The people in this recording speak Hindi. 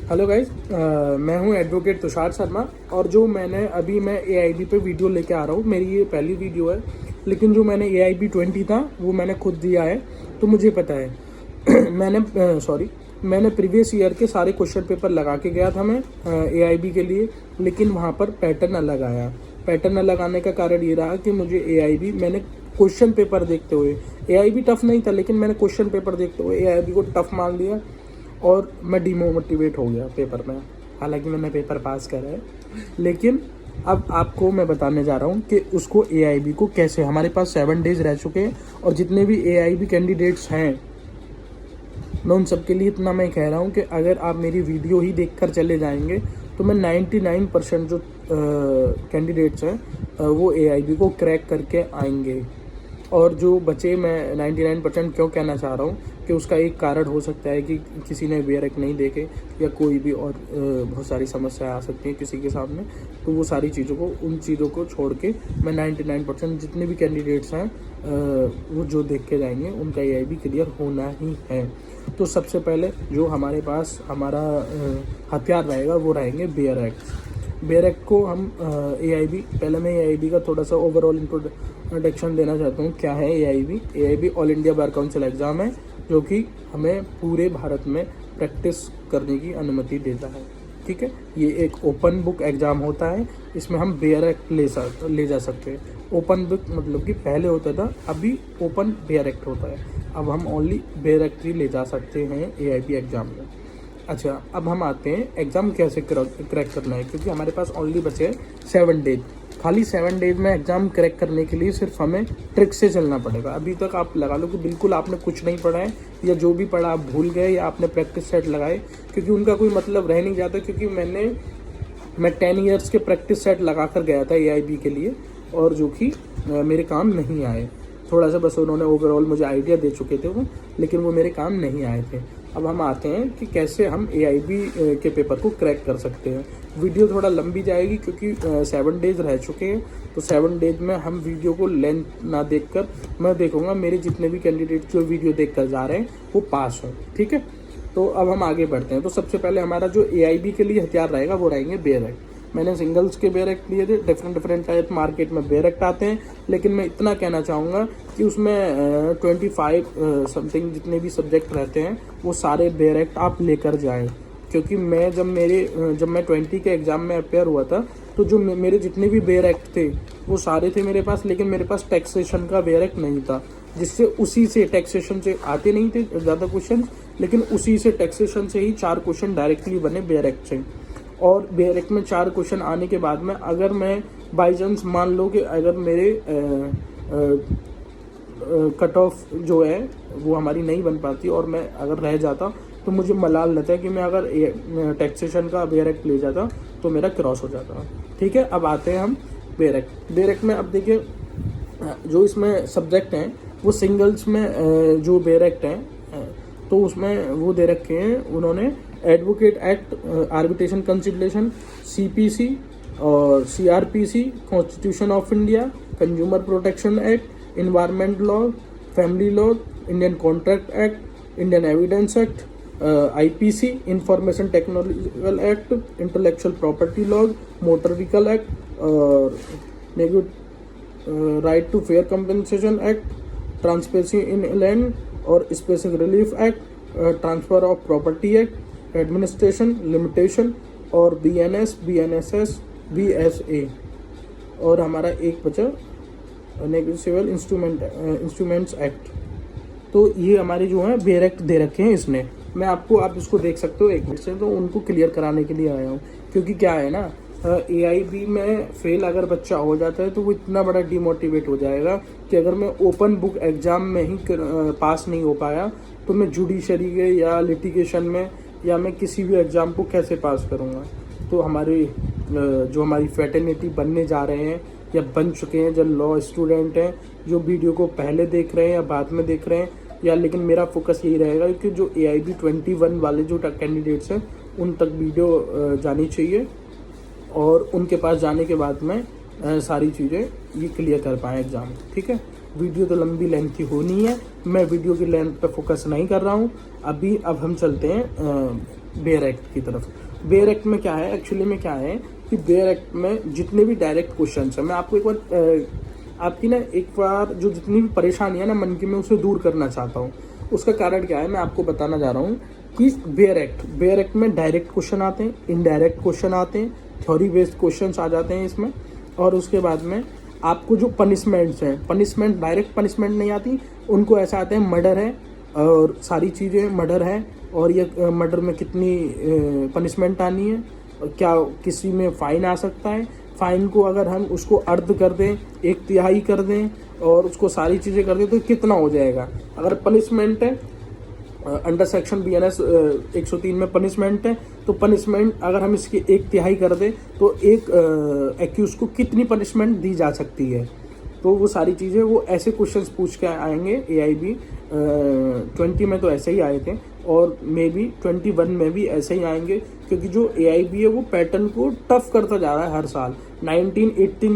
हेलो गाइस, मैं हूं एडवोकेट तुषार शर्मा। और जो मैं एआईबी पे वीडियो लेके आ रहा हूं, मेरी ये पहली वीडियो है। लेकिन जो मैंने एआईबी 20 था वो मैंने खुद दिया है, तो मुझे पता है। मैंने प्रीवियस ईयर के सारे क्वेश्चन पेपर लगा के गया था मैं एआईबी के लिए, लेकिन वहाँ पर पैटर्न अलग आया। पैटर्न अलग आने का कारण ये रहा कि मुझे एआईबी मैंने क्वेश्चन पेपर देखते हुए, एआईबी टफ नहीं था लेकिन मैंने क्वेश्चन पेपर देखते हुए एआईबी को टफ मान लिया और मैं डिमोटिवेट हो गया पेपर में। हालांकि मैंने पेपर पास करा है, लेकिन अब आपको मैं बताने जा रहा हूँ कि उसको एआईबी को कैसे, हमारे पास 7 डेज रह चुके हैं और जितने भी एआईबी कैंडिडेट्स हैं मैं उन सब के लिए इतना मैं कह रहा हूँ कि अगर आप मेरी वीडियो ही देखकर चले जाएंगे तो मैं 99% जो कैंडिडेट्स हैं वो एआईबी को क्रैक करके आएंगे। और जो बचे, मैं 99% क्यों कहना चाह रहा हूँ कि उसका एक कारण हो सकता है कि किसी ने वेयरएक्ट नहीं देखे या कोई भी और बहुत सारी समस्याएं आ सकती हैं किसी के सामने। तो वो सारी चीज़ों को, उन चीज़ों को छोड़ के मैं 99% जितने भी कैंडिडेट्स हैं वो जो देख के जाएंगे उनका एआईबी क्लियर होना ही है। तो सबसे पहले जो हमारे पास हमारा हथियार रहेगा वो रहेंगे बेयर एक्ट को हम एआईबी, पहले मैं एआईबी का थोड़ा सा ओवरऑल इंट्रोडक्शन देना चाहता हूँ। क्या है AIB? All India bar council exam है जो कि हमें पूरे भारत में प्रैक्टिस करने की अनुमति देता है। ठीक है, ये एक ओपन बुक एग्ज़ाम होता है, इसमें हम बेयर एक्ट ले जा सकते हैं। ओपन बुक मतलब कि पहले होता था, अभी ओपन बेयर एक्ट होता है। अब हम ओनली बेयर एक्ट ही ले जा सकते हैं एआईबी एग्ज़ाम में। अच्छा, अब हम आते हैं एग्ज़ाम कैसे क्रैक करना है, क्योंकि हमारे पास ओनली बचे 7 डेज। खाली 7 डेज में एग्ज़ाम क्रैक करने के लिए सिर्फ हमें ट्रिक से चलना पड़ेगा। अभी तक आप लगा लो कि बिल्कुल आपने कुछ नहीं पढ़ा है, या जो भी पढ़ा आप भूल गए, या आपने प्रैक्टिस सेट लगाए, क्योंकि उनका कोई मतलब रह नहीं जाता। क्योंकि मैं 10 ईयर्स के प्रैक्टिस सेट लगा कर गया था एआईबी के लिए, और जो कि मेरे काम नहीं आए। थोड़ा सा बस उन्होंने ओवरऑल मुझे आइडिया दे चुके थे वो, लेकिन वो मेरे काम नहीं आए थे। अब हम आते हैं कि कैसे हम एआईबी के पेपर को क्रैक कर सकते हैं। वीडियो थोड़ा लंबी जाएगी क्योंकि 7 डेज रह चुके हैं, तो 7 डेज में हम वीडियो को लेंथ ना देखकर, मैं देखूंगा मेरे जितने भी कैंडिडेट जो वीडियो देखकर जा रहे हैं वो पास हों। ठीक है, तो अब हम आगे बढ़ते हैं। तो सबसे पहले हमारा जो एआईबी के लिए हथियार रहेगा वो रहेंगे बेयर एक्ट। मैंने सिंगल्स के बेयर एक्ट लिए थे, डिफरेंट टाइप मार्केट में बेयर एक्ट आते हैं, लेकिन मैं इतना कहना चाहूँगा कि उसमें 25 समथिंग जितने भी सब्जेक्ट रहते हैं वो सारे बेयर एक्ट आप लेकर जाएं। क्योंकि जब मैं 20 के एग्ज़ाम में अपेयर हुआ था, तो जो मेरे जितने भी बेयर एक्ट थे वो सारे थे मेरे पास, लेकिन मेरे पास टैक्सेशन का बेयर एक्ट नहीं था, जिससे उसी से टैक्सेशन से आते नहीं थे ज़्यादा क्वेश्चन, लेकिन उसी से टैक्सेशन से ही 4 क्वेश्चन डायरेक्टली बने बेयर एक्ट से। और बेयर एक्ट में 4 क्वेश्चन आने के बाद में अगर मैं बाई चांस मान लो कि अगर मेरे कट ऑफ जो है वो हमारी नहीं बन पाती और मैं अगर रह जाता, तो मुझे मलाल रहता है कि मैं अगर टैक्सेशन का बेयर एक्ट ले जाता तो मेरा क्रॉस हो जाता। ठीक है, अब आते हैं हम बेयर एक्ट में। अब देखिए, जो इसमें सब्जेक्ट हैं वो सिंगल्स में जो बेयर एक्ट हैं तो उसमें वो दे रखे हैं उन्होंने, advocate act, arbitration consideration, CPC और CRPC, constitution of India, consumer protection act, environment law, family law, Indian contract act, Indian evidence act, IPC, information technological act, intellectual property law, motor vehicle act और right to fair compensation act, transparency in land और specific relief act, transfer of property act, administration limitation और बीएनएस, बीएनएसएस, बीएसए। और हमारा एक बचा सिविल इंस्ट्रूमेंट्स एक्ट। तो ये हमारे जो है बेयर एक्ट दे रखे हैं इसने। आप इसको देख सकते हो एक मिनट से, तो उनको क्लियर कराने के लिए आया हूँ। क्योंकि क्या है ना, एआईबी में फेल अगर बच्चा हो जाता है तो वो इतना बड़ा डिमोटिवेट हो जाएगा कि अगर मैं ओपन बुक एग्ज़ाम में ही पास नहीं हो पाया तो मैं जुडिशरी के या लिटिगेशन में या मैं किसी भी एग्ज़ाम को कैसे पास करूँगा। तो हमारी फ्रेटर्निटी बनने जा रहे हैं या बन चुके हैं, जो लॉ स्टूडेंट हैं, जो वीडियो को पहले देख रहे हैं या बाद में देख रहे हैं, या लेकिन मेरा फोकस यही रहेगा कि जो एआईबी 21 वाले जो कैंडिडेट्स हैं उन तक वीडियो जानी चाहिए, और उनके पास जाने के बाद में सारी चीज़ें ये क्लियर कर पाएँ एग्ज़ाम। ठीक है, वीडियो तो लंबी लेंथ की होनी है, मैं वीडियो की लेंथ पे फोकस नहीं कर रहा हूँ अभी। अब हम चलते हैं बेयर एक्ट की तरफ। बेयर एक्ट में क्या है, एक्चुअली में क्या है कि बेयर एक्ट में जितने भी डायरेक्ट क्वेश्चन है, मैं आपको एक बार आपकी ना एक बार जो जितनी भी परेशानी है ना मन की, मैं उसे दूर करना चाहता हूँ। उसका कारण क्या है मैं आपको बताना जा रहा हूँ कि बेयर एक्ट में डायरेक्ट क्वेश्चन आते हैं, इनडायरेक्ट क्वेश्चन आते हैं, थ्योरी बेस्ड क्वेश्चन आ जाते हैं इसमें। और उसके बाद में आपको जो पनिशमेंट्स हैं, पनिशमेंट डायरेक्ट पनिशमेंट नहीं आती, उनको ऐसा आते हैं मर्डर है और सारी चीज़ें मर्डर है, और ये मर्डर में कितनी पनिशमेंट आनी है, क्या किसी में फ़ाइन आ सकता है, फ़ाइन को अगर हम उसको अर्ध कर दें, 1/3 कर दें और उसको सारी चीज़ें कर दें तो कितना हो जाएगा। अगर पनिशमेंट है अंडर सेक्शन BNS 103 में पनिशमेंट है, तो पनिशमेंट अगर हम इसकी 1/3 कर दें तो एक एक्यूज को कितनी पनिशमेंट दी जा सकती है। तो वो सारी चीज़ें वो ऐसे क्वेश्चंस पूछ के आएंगे। AIB 20 में तो ऐसे ही आए थे और मे बी 21 में भी ऐसे ही आएंगे, क्योंकि जो AIB है वो पैटर्न को टफ करता जा रहा है हर साल। 1918